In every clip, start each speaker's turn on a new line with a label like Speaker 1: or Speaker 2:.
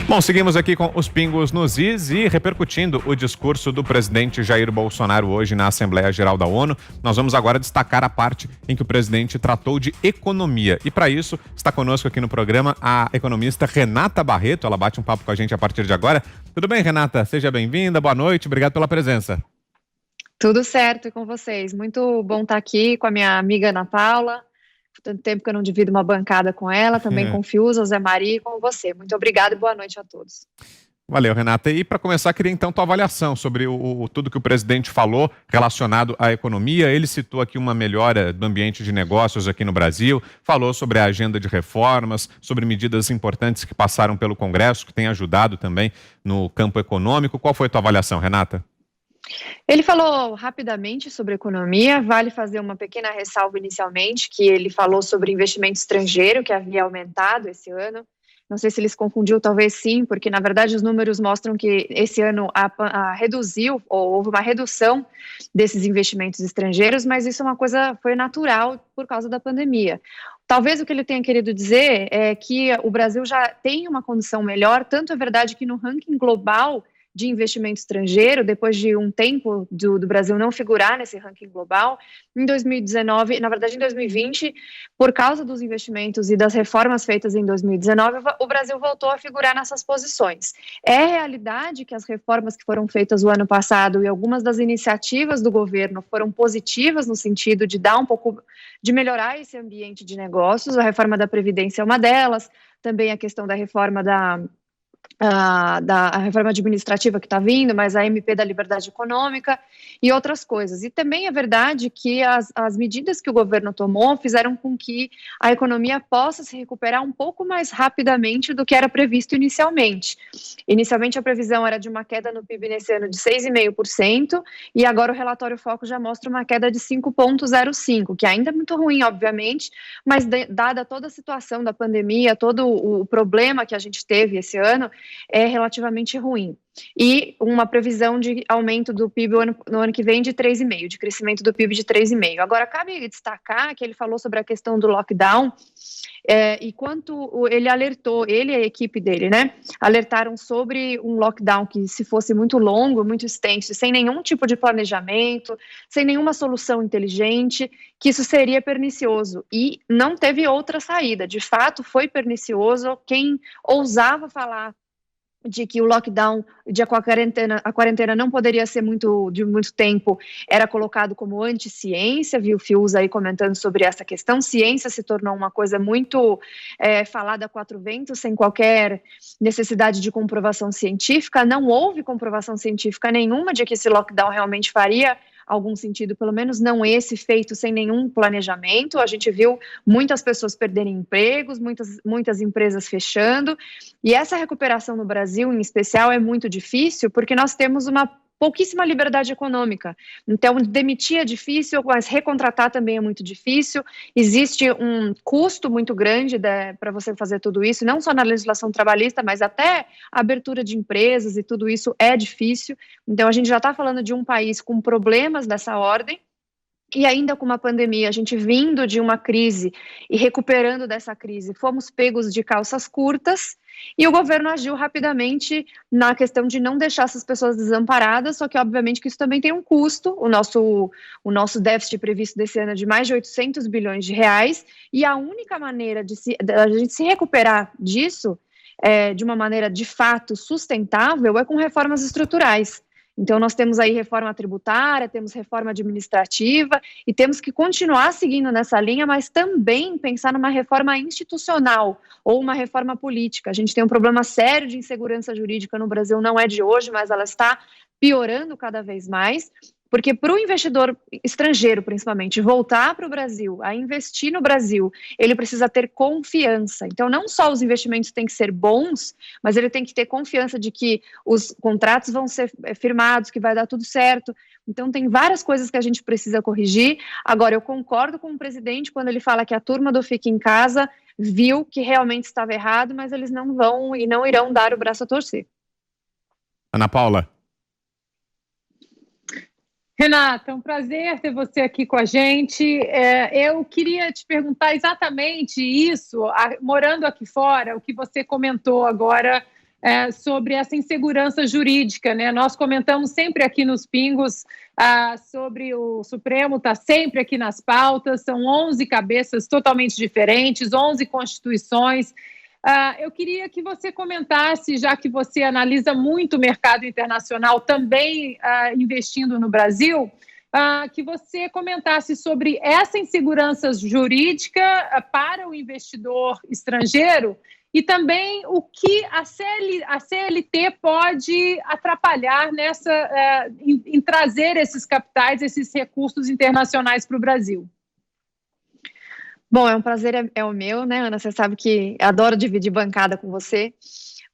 Speaker 1: Bom, seguimos aqui com os pingos nos is e repercutindo o discurso do presidente Jair Bolsonaro hoje na Assembleia Geral da ONU. Nós vamos agora destacar a parte em que o presidente tratou de economia. E para isso, está conosco aqui no programa a economista Renata Barreto. Ela bate um papo com a gente a partir de agora. Tudo bem, Renata? Seja bem-vinda, boa noite, obrigado pela presença.
Speaker 2: Tudo certo com vocês. Muito bom estar aqui com a minha amiga Ana Paula. Tanto tempo que eu não divido uma bancada com ela, também com o Fiuza, Zé Maria e com você. Muito obrigada e boa noite a todos.
Speaker 1: Valeu, Renata. E para começar, queria então tua avaliação sobre tudo que o presidente falou relacionado à economia. Ele citou aqui uma melhora do ambiente de negócios aqui no Brasil, falou sobre a agenda de reformas, sobre medidas importantes que passaram pelo Congresso, que tem ajudado também no campo econômico. Qual foi a tua avaliação, Renata?
Speaker 2: Ele falou rapidamente sobre economia, vale fazer uma pequena ressalva inicialmente, que ele falou sobre investimento estrangeiro, que havia aumentado esse ano. Não sei se ele se confundiu, talvez sim, porque na verdade os números mostram que esse ano reduziu, ou houve uma redução desses investimentos estrangeiros, mas isso é uma coisa, foi natural por causa da pandemia. Talvez o que ele tenha querido dizer é que o Brasil já tem uma condição melhor, tanto é verdade que no ranking global de investimento estrangeiro, depois de um tempo do Brasil não figurar nesse ranking global, em 2019, na verdade em 2020, por causa dos investimentos e das reformas feitas em 2019, o Brasil voltou a figurar nessas posições. É realidade que as reformas que foram feitas o ano passado e algumas das iniciativas do governo foram positivas no sentido de dar um pouco, de melhorar esse ambiente de negócios. A reforma da Previdência é uma delas, também a questão da reforma da reforma administrativa que está vindo, mas a MP da liberdade econômica e outras coisas. E também é verdade que as medidas que o governo tomou fizeram com que a economia possa se recuperar um pouco mais rapidamente do que era previsto inicialmente. Inicialmente a previsão era de uma queda no PIB nesse ano de 6,5% e agora o relatório Foco já mostra uma queda de 5,05%, que ainda é muito ruim, obviamente, mas dada toda a situação da pandemia, todo o problema que a gente teve esse ano, é relativamente ruim. E uma previsão de aumento do PIB no ano que vem de 3,5%, de crescimento do PIB de 3,5%. Agora, cabe destacar que ele falou sobre a questão do lockdown, e quanto ele alertou, ele e a equipe dele, né, alertaram sobre um lockdown que, se fosse muito longo, muito extenso, sem nenhum tipo de planejamento, sem nenhuma solução inteligente, que isso seria pernicioso. E não teve outra saída. De fato, foi pernicioso. Quem ousava falar de que o lockdown, a quarentena não poderia ser de muito tempo, era colocado como anti-ciência, viu o Fiuza aí comentando sobre essa questão. Ciência se tornou uma coisa muito falada a quatro ventos, sem qualquer necessidade de comprovação científica. Não houve comprovação científica nenhuma de que esse lockdown realmente faria algum sentido, pelo menos não esse feito sem nenhum planejamento. A gente viu muitas pessoas perderem empregos, muitas empresas fechando, e essa recuperação no Brasil, em especial, é muito difícil, porque nós temos uma pouquíssima liberdade econômica. Então, demitir é difícil, mas recontratar também é muito difícil. Existe um custo muito grande para você fazer tudo isso, não só na legislação trabalhista, mas até a abertura de empresas e tudo isso é difícil. Então, a gente já está falando de um país com problemas dessa ordem, e ainda com uma pandemia, a gente vindo de uma crise e recuperando dessa crise, fomos pegos de calças curtas, e o governo agiu rapidamente na questão de não deixar essas pessoas desamparadas, só que obviamente que isso também tem um custo. O nosso déficit previsto desse ano é de mais de 800 bilhões de reais, e a única maneira a gente se recuperar disso, de uma maneira de fato sustentável, é com reformas estruturais. Então, nós temos aí reforma tributária, temos reforma administrativa e temos que continuar seguindo nessa linha, mas também pensar numa reforma institucional ou uma reforma política. A gente tem um problema sério de insegurança jurídica no Brasil, não é de hoje, mas ela está piorando cada vez mais. Porque para o investidor estrangeiro, principalmente, voltar para o Brasil, a investir no Brasil, ele precisa ter confiança. Então, não só os investimentos têm que ser bons, mas ele tem que ter confiança de que os contratos vão ser firmados, que vai dar tudo certo. Então, tem várias coisas que a gente precisa corrigir. Agora, eu concordo com o presidente quando ele fala que a turma do Fica em Casa viu que realmente estava errado, mas eles não vão e não irão dar o braço a torcer.
Speaker 1: Ana Paula.
Speaker 3: Renata, é um prazer ter você aqui com a gente. Eu queria te perguntar exatamente isso, morando aqui fora, o que você comentou agora sobre essa insegurança jurídica, né? Nós comentamos sempre aqui nos Pingos sobre o Supremo, está sempre aqui nas pautas, são 11 cabeças totalmente diferentes, 11 constituições. Eu queria que você comentasse, já que você analisa muito o mercado internacional, também investindo no Brasil, que você comentasse sobre essa insegurança jurídica para o investidor estrangeiro e também o que a CLT pode atrapalhar em trazer esses capitais, esses recursos internacionais para o Brasil.
Speaker 2: Bom, é um prazer, é o meu, né, Ana? Você sabe que adoro dividir bancada com você.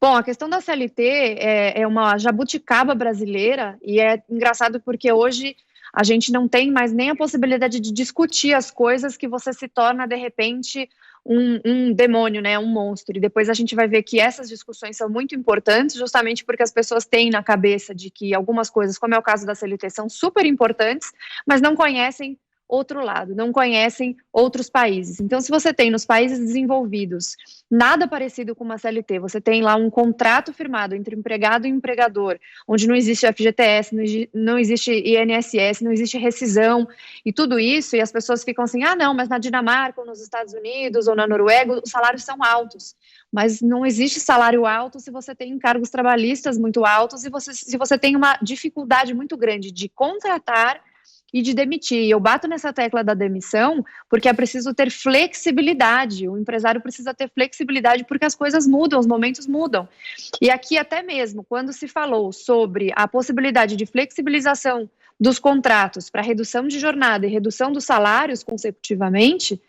Speaker 2: Bom, a questão da CLT é uma jabuticaba brasileira e é engraçado porque hoje a gente não tem mais nem a possibilidade de discutir as coisas que você se torna, de repente, um demônio, né, um monstro. E depois a gente vai ver que essas discussões são muito importantes, justamente porque as pessoas têm na cabeça de que algumas coisas, como é o caso da CLT, são super importantes, mas não conhecem outro lado, não conhecem outros países. Então, se você tem nos países desenvolvidos nada parecido com uma CLT, você tem lá um contrato firmado entre empregado e empregador, onde não existe FGTS, não existe INSS, não existe rescisão e tudo isso, e as pessoas ficam assim, não, mas na Dinamarca ou nos Estados Unidos ou na Noruega os salários são altos, mas não existe salário alto se você tem encargos trabalhistas muito altos e se você tem uma dificuldade muito grande de contratar e de demitir. Eu bato nessa tecla da demissão porque é preciso ter flexibilidade, o empresário precisa ter flexibilidade porque as coisas mudam, os momentos mudam. E aqui até mesmo, quando se falou sobre a possibilidade de flexibilização dos contratos para redução de jornada e redução dos salários consecutivamente,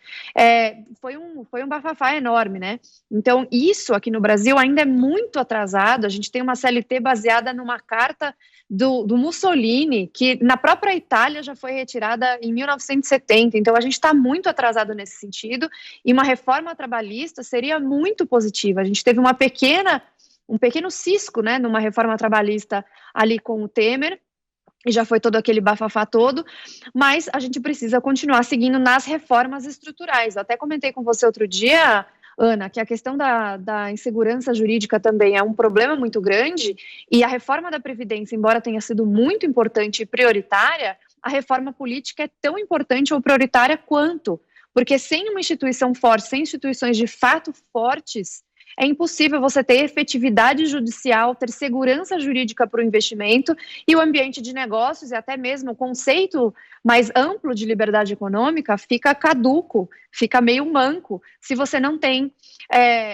Speaker 2: foi um bafafá enorme, né? Então, isso aqui no Brasil ainda é muito atrasado. A gente tem uma CLT baseada numa carta do Mussolini, que na própria Itália já foi retirada em 1970, então a gente está muito atrasado nesse sentido, e uma reforma trabalhista seria muito positiva. A gente teve um pequeno cisco, né, numa reforma trabalhista ali com o Temer, e já foi todo aquele bafafá todo, mas a gente precisa continuar seguindo nas reformas estruturais. Eu até comentei com você outro dia, Ana, que a questão da insegurança jurídica também é um problema muito grande, e a reforma da Previdência, embora tenha sido muito importante e prioritária, a reforma política é tão importante ou prioritária quanto, porque sem uma instituição forte, sem instituições de fato fortes, é impossível você ter efetividade judicial, ter segurança jurídica para o investimento e o ambiente de negócios e até mesmo o conceito mais amplo de liberdade econômica fica caduco, fica meio manco, se você não tem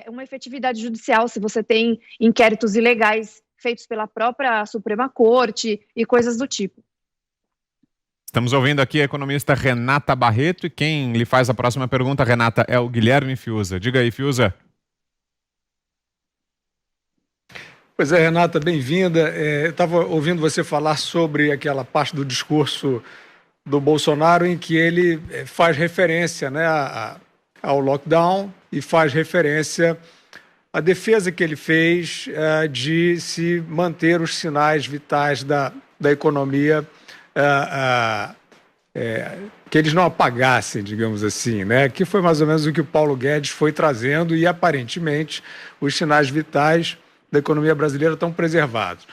Speaker 2: uma efetividade judicial, se você tem inquéritos ilegais feitos pela própria Suprema Corte e coisas do tipo.
Speaker 1: Estamos ouvindo aqui a economista Renata Barreto e quem lhe faz a próxima pergunta, Renata, é o Guilherme Fiuza. Diga aí, Fiuza.
Speaker 4: Pois é, Renata, bem-vinda. Eu estava ouvindo você falar sobre aquela parte do discurso do Bolsonaro em que ele faz referência, né, ao lockdown e faz referência à defesa que ele fez de se manter os sinais vitais da economia, que eles não apagassem, digamos assim, né? Que foi mais ou menos o que o Paulo Guedes foi trazendo e, aparentemente, os sinais vitais da economia brasileira estão preservados.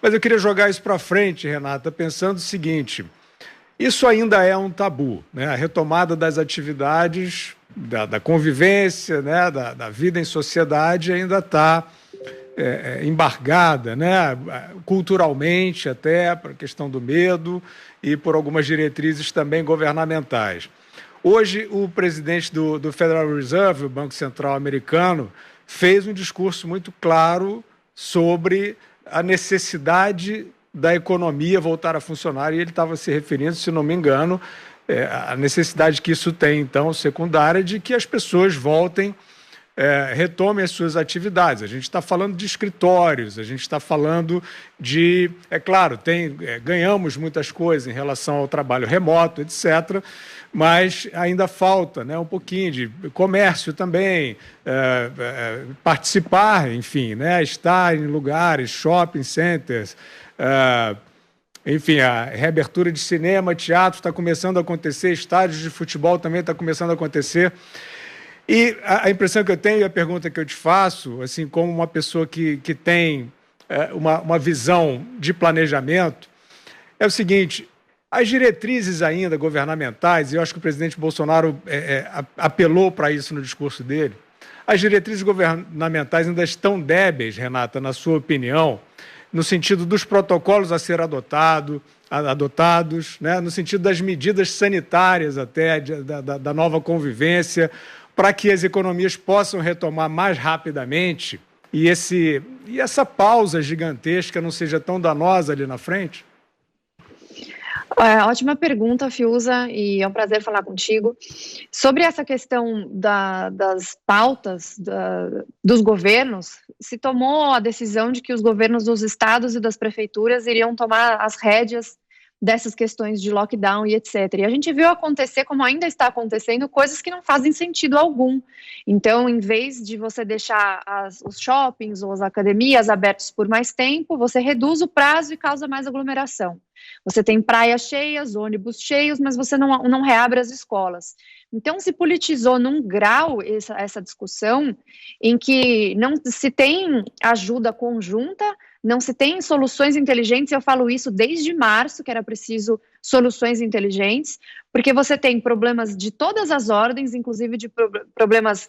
Speaker 4: Mas eu queria jogar isso para frente, Renata, pensando o seguinte: isso ainda é um tabu, né? A retomada das atividades, da convivência, né? da vida em sociedade ainda está embargada, né? Culturalmente até, por questão do medo e por algumas diretrizes também governamentais. Hoje, o presidente do Federal Reserve, o Banco Central americano, fez um discurso muito claro sobre a necessidade da economia voltar a funcionar, e ele estava se referindo, se não me engano, a necessidade que isso tem, então, secundária, de que as pessoas voltem, retomem as suas atividades. A gente está falando de escritórios, a gente está falando de... É claro, ganhamos muitas coisas em relação ao trabalho remoto, etc., mas ainda falta, né, um pouquinho de comércio também, participar, enfim, né, estar em lugares, shopping centers, enfim, a reabertura de cinema, teatro está começando a acontecer, estádios de futebol também está começando a acontecer. E a impressão que eu tenho e a pergunta que eu te faço, assim, como uma pessoa que tem uma visão de planejamento, é o seguinte: as diretrizes ainda governamentais, e eu acho que o presidente Bolsonaro apelou para isso no discurso dele, as diretrizes governamentais ainda estão débeis, Renata, na sua opinião, no sentido dos protocolos a ser adotados, né, no sentido das medidas sanitárias até, da nova convivência, para que as economias possam retomar mais rapidamente e essa pausa gigantesca não seja tão danosa ali na frente?
Speaker 2: Ótima pergunta, Fiuza, e é um prazer falar contigo. Sobre essa questão das pautas dos governos, se tomou a decisão de que os governos dos estados e das prefeituras iriam tomar as rédeas dessas questões de lockdown e etc. E a gente viu acontecer, como ainda está acontecendo, coisas que não fazem sentido algum. Então, em vez de você deixar os shoppings ou as academias abertos por mais tempo, você reduz o prazo e causa mais aglomeração. Você tem praias cheias, ônibus cheios, mas você não reabre as escolas. Então, se politizou num grau essa discussão em que não se tem ajuda conjunta, não se tem soluções inteligentes. Eu falo isso desde março, que era preciso soluções inteligentes, porque você tem problemas de todas as ordens, inclusive de problemas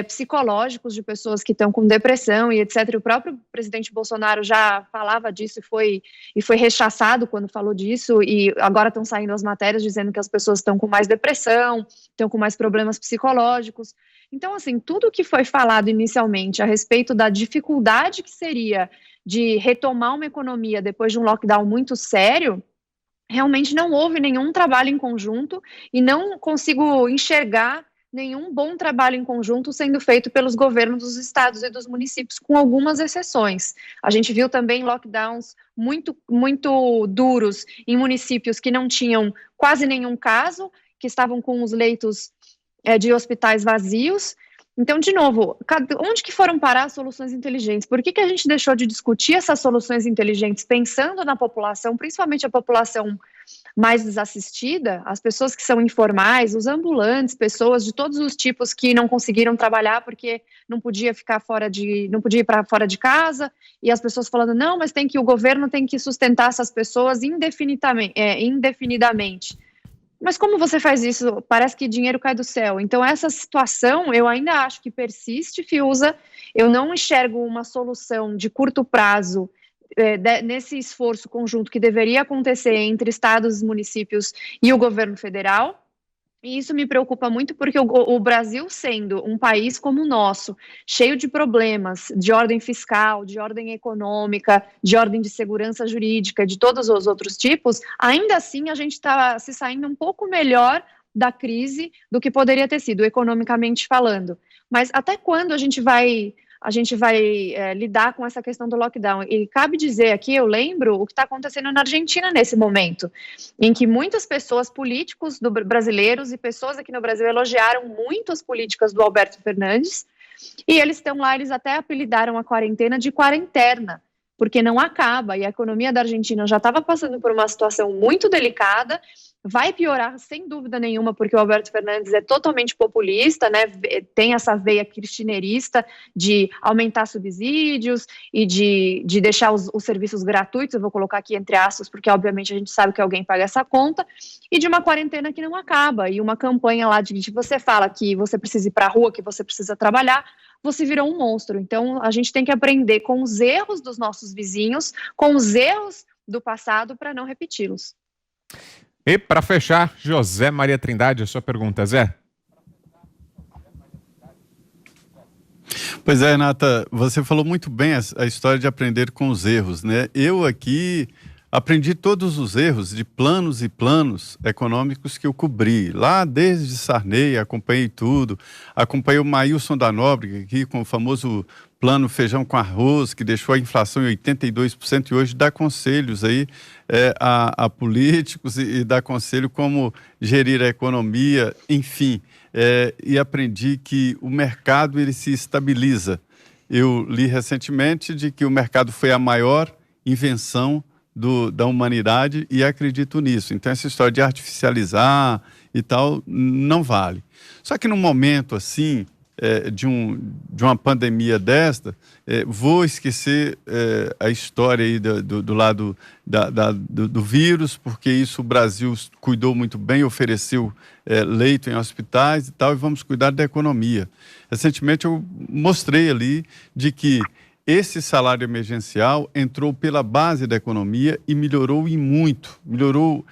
Speaker 2: psicológicos de pessoas que estão com depressão e etc. O próprio presidente Bolsonaro já falava disso e foi rechaçado quando falou disso, e agora estão saindo as matérias dizendo que as pessoas estão com mais depressão, estão com mais problemas psicológicos. Então, assim, tudo que foi falado inicialmente a respeito da dificuldade que seria de retomar uma economia depois de um lockdown muito sério, realmente não houve nenhum trabalho em conjunto e não consigo enxergar nenhum bom trabalho em conjunto sendo feito pelos governos dos estados e dos municípios, com algumas exceções. A gente viu também lockdowns muito, muito duros em municípios que não tinham quase nenhum caso, que estavam com os leitos de hospitais vazios. Então, de novo, onde que foram parar as soluções inteligentes? Por que a gente deixou de discutir essas soluções inteligentes pensando na população, principalmente a população mais desassistida, as pessoas que são informais, os ambulantes, pessoas de todos os tipos que não conseguiram trabalhar porque não podia ir para fora de casa, e as pessoas falando, não, mas o governo tem que sustentar essas pessoas indefinidamente. Mas como você faz isso? Parece que dinheiro cai do céu. Então, essa situação, eu ainda acho que persiste, Fiuza. Eu não enxergo uma solução de curto prazo nesse esforço conjunto que deveria acontecer entre estados, municípios e o governo federal. E isso me preocupa muito porque o Brasil, sendo um país como o nosso, cheio de problemas de ordem fiscal, de ordem econômica, de ordem de segurança jurídica, de todos os outros tipos, ainda assim a gente está se saindo um pouco melhor da crise do que poderia ter sido, economicamente falando. Mas até quando a gente vai lidar com essa questão do lockdown? E cabe dizer aqui, eu lembro o que está acontecendo na Argentina nesse momento, em que muitas pessoas, políticos brasileiros e pessoas aqui no Brasil elogiaram muito as políticas do Alberto Fernandes, e eles estão lá, eles até apelidaram a quarentena de quarenterna, porque não acaba, e a economia da Argentina já estava passando por uma situação muito delicada, vai piorar sem dúvida nenhuma, porque o Alberto Fernandes é totalmente populista, né? Tem essa veia kirchnerista de aumentar subsídios e de deixar os serviços gratuitos, eu vou colocar aqui entre aspas, porque obviamente a gente sabe que alguém paga essa conta, e de uma quarentena que não acaba, e uma campanha lá de você fala que você precisa ir para a rua, que você precisa trabalhar, você virou um monstro. Então a gente tem que aprender com os erros dos nossos vizinhos, com os erros do passado, para não repeti-los.
Speaker 1: E para fechar, José Maria Trindade, a sua pergunta, Zé.
Speaker 5: Pois é, Renata, você falou muito bem a história de aprender com os erros, né? Eu aqui aprendi todos os erros de planos e planos econômicos que eu cobri. Lá desde Sarney, acompanhei tudo. Acompanhei o Maílson da Nóbrega aqui com o famoso plano feijão com arroz, que deixou a inflação em 82% e hoje dá conselhos aí a políticos e dá conselho como gerir a economia, enfim. E aprendi que o mercado ele se estabiliza. Eu li recentemente de que o mercado foi a maior invenção da humanidade e acredito nisso. Então essa história de artificializar e tal não vale. Só que num momento assim de uma pandemia desta, vou esquecer a história aí do lado do vírus, porque isso o Brasil cuidou muito bem, ofereceu leito em hospitais e tal, e vamos cuidar da economia. Recentemente eu mostrei ali de que esse salário emergencial entrou pela base da economia e melhorou e muito. Melhorou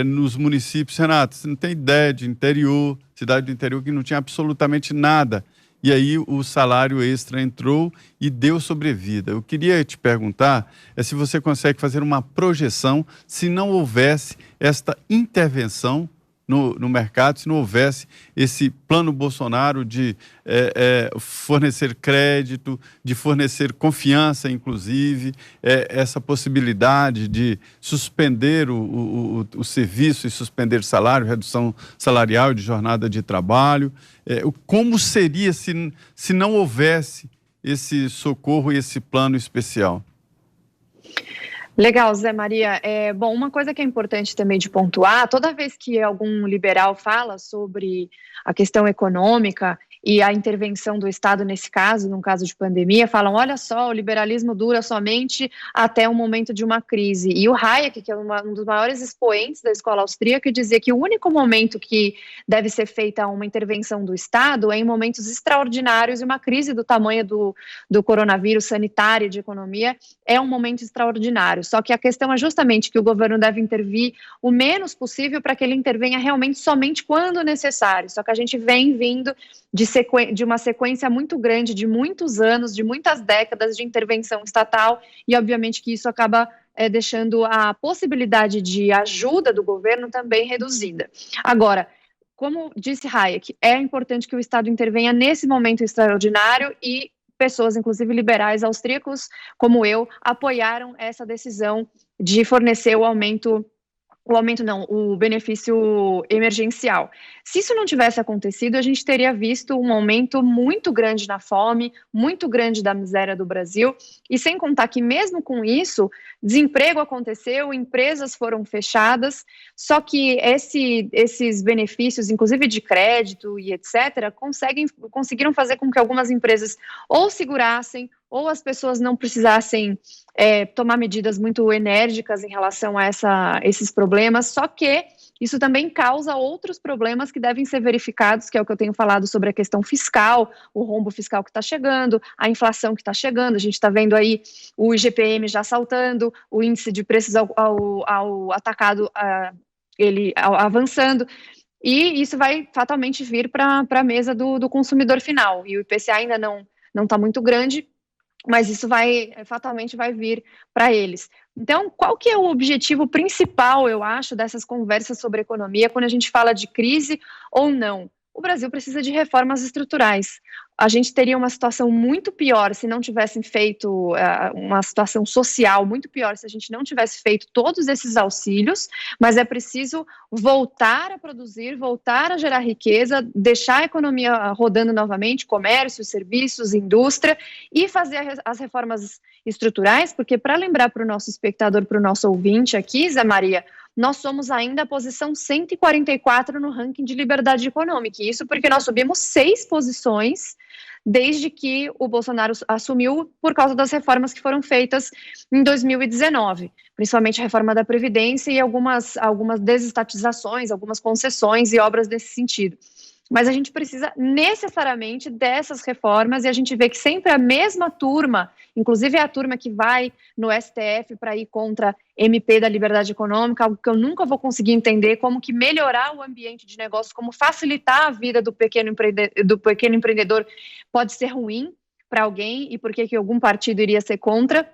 Speaker 5: nos municípios. Renato, você não tem ideia de interior, cidade do interior que não tinha absolutamente nada. E aí o salário extra entrou e deu sobrevida. Eu queria te perguntar se você consegue fazer uma projeção se não houvesse esta intervenção no mercado, se não houvesse esse plano Bolsonaro de fornecer crédito, de fornecer confiança, inclusive, essa possibilidade de suspender o serviço e suspender salário, redução salarial de jornada de trabalho. Como seria se não houvesse esse socorro e esse plano especial?
Speaker 2: Legal, Zé Maria. Bom, uma coisa que é importante também de pontuar, toda vez que algum liberal fala sobre a questão econômica e a intervenção do Estado nesse caso, num caso de pandemia, falam, olha só, o liberalismo dura somente até o momento de uma crise. E o Hayek, que é um dos maiores expoentes da escola austríaca, dizia que o único momento que deve ser feita uma intervenção do Estado é em momentos extraordinários, e uma crise do tamanho do coronavírus sanitário e de economia é um momento extraordinário. Só que a questão é justamente que o governo deve intervir o menos possível para que ele intervenha realmente somente quando necessário. Só que a gente vem vindo de uma sequência muito grande, de muitos anos, de muitas décadas de intervenção estatal, e obviamente que isso acaba deixando a possibilidade de ajuda do governo também reduzida. Agora, como disse Hayek, é importante que o Estado intervenha nesse momento extraordinário, e pessoas, inclusive liberais austríacos, como eu, apoiaram essa decisão de fornecer o benefício emergencial. Se isso não tivesse acontecido, a gente teria visto um aumento muito grande na fome, muito grande da miséria do Brasil, e sem contar que mesmo com isso, desemprego aconteceu, empresas foram fechadas, só que esses benefícios, inclusive de crédito e etc., conseguiram fazer com que algumas empresas ou segurassem, ou as pessoas não precisassem tomar medidas muito enérgicas em relação a esses problemas, só que isso também causa outros problemas que devem ser verificados, que é o que eu tenho falado sobre a questão fiscal, o rombo fiscal que está chegando, a inflação que está chegando, a gente está vendo aí o IGPM já saltando, o índice de preços ao atacado ele avançando, e isso vai fatalmente vir para a mesa do consumidor final, e o IPCA ainda não está muito grande, mas isso fatalmente vai vir para eles. Então, qual que é o objetivo principal, eu acho, dessas conversas sobre economia, quando a gente fala de crise ou não? O Brasil precisa de reformas estruturais. A gente teria uma situação muito pior se não tivessem feito uma situação social muito pior se a gente não tivesse feito todos esses auxílios, mas é preciso voltar a produzir, voltar a gerar riqueza, deixar a economia rodando novamente, comércio, serviços, indústria, e fazer as reformas estruturais, porque para lembrar para o nosso espectador, para o nosso ouvinte aqui, Zé Maria, nós somos ainda a posição 144 no ranking de liberdade econômica, e isso porque nós subimos 6 posições desde que o Bolsonaro assumiu por causa das reformas que foram feitas em 2019, principalmente a reforma da Previdência e algumas desestatizações, algumas concessões e obras nesse sentido. Mas a gente precisa necessariamente dessas reformas, e a gente vê que sempre a mesma turma, inclusive a turma que vai no STF para ir contra MP da liberdade econômica, algo que eu nunca vou conseguir entender, como que melhorar o ambiente de negócio, como facilitar a vida do pequeno empreendedor pode ser ruim para alguém, e por que algum partido iria ser contra.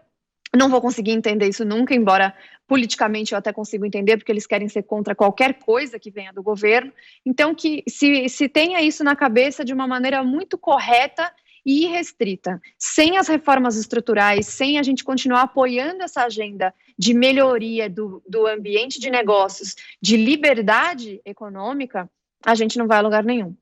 Speaker 2: Não vou conseguir entender isso nunca, embora politicamente eu até consigo entender, porque eles querem ser contra qualquer coisa que venha do governo. Então, que se tenha isso na cabeça de uma maneira muito correta e irrestrita, sem as reformas estruturais, sem a gente continuar apoiando essa agenda de melhoria do ambiente de negócios, de liberdade econômica, a gente não vai a lugar nenhum.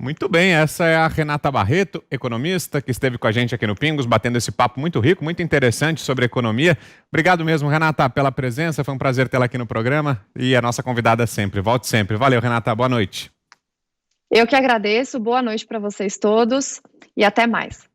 Speaker 1: Muito bem, essa é a Renata Barreto, economista, que esteve com a gente aqui no Pingos, batendo esse papo muito rico, muito interessante sobre economia. Obrigado mesmo, Renata, pela presença, foi um prazer tê-la aqui no programa, e a nossa convidada sempre. Volte sempre. Valeu, Renata, boa noite.
Speaker 2: Eu que agradeço, boa noite para vocês todos e até mais.